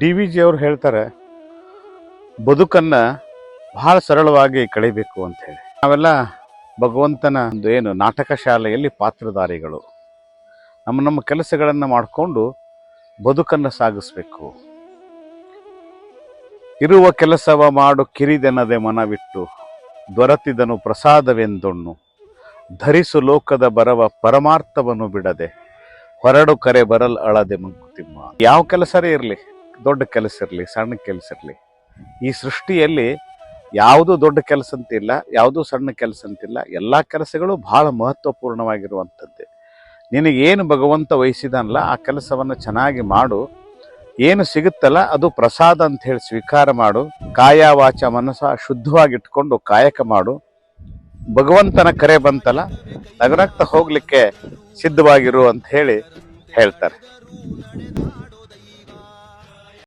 DVG ಅವರು ಹೇಳ್ತಾರೆ ಬದುಕನ್ನ ಬಹಳ ಸರಳವಾಗಿ ಕಳಿಬೇಕು ಅಂತ ಹೇಳಿ. ನಾವೆಲ್ಲ ಭಗವಂತನ ಒಂದು ಏನು ನಾಟಕ ಶಾಲೆಯಲ್ಲಿ ಪಾತ್ರಧಾರಿಗಳು. ನಮ್ಮ ಕೆಲಸಗಳನ್ನು ಮಾಡಿಕೊಂಡು ಬದುಕನ್ನು ಸಾಗಿಸ್ಬೇಕು. ಇರುವ ಕೆಲಸವ ಮಾಡು ಕಿರಿದೆನದೆ ಮನವಿಟ್ಟು ದೊರೆತಿದನು ಪ್ರಸಾದವೆಂದೊಣ್ಣು ಧರಿಸು ಲೋಕದ ಬರವ ಪರಮಾರ್ಥವನ್ನು ಬಿಡದೆ ಹೊರಡು ಕರೆ ಬರಲ್ ಅಳದೆ ಮಂಕುತಿಮ್ಮ. ಯಾವ ಕೆಲಸರೇ ಇರಲಿ, ದೊಡ್ಡ ಕೆಲಸ ಇರಲಿ, ಸಣ್ಣ ಕೆಲಸ ಇರಲಿ, ಈ ಸೃಷ್ಟಿಯಲ್ಲಿ ಯಾವುದು ದೊಡ್ಡ ಕೆಲಸ ಅಂತಿಲ್ಲ, ಯಾವುದು ಸಣ್ಣ ಕೆಲಸ ಅಂತಿಲ್ಲ. ಎಲ್ಲ ಕೆಲಸಗಳು ಬಹಳ ಮಹತ್ವಪೂರ್ಣವಾಗಿರುವಂಥದ್ದೇ. ನಿನಗೇನು ಭಗವಂತ ವಹಿಸಿದನಲ್ಲ ಆ ಕೆಲಸವನ್ನು ಚೆನ್ನಾಗಿ ಮಾಡು. ಏನು ಸಿಗುತ್ತಲ್ಲ ಅದು ಪ್ರಸಾದ ಅಂತ ಹೇಳಿ ಸ್ವೀಕಾರ ಮಾಡು. ಕಾಯ ವಾಚ ಮನಸ್ಸ ಶುದ್ಧವಾಗಿಟ್ಕೊಂಡು ಕಾಯಕ ಮಾಡು. ಭಗವಂತನ ಕರೆ ಬಂತಲ್ಲ ನಗನಗ್ತಾ ಹೋಗ್ಲಿಕ್ಕೆ ಸಿದ್ಧವಾಗಿರು ಅಂತ ಹೇಳಿ ಹೇಳ್ತಾರೆ.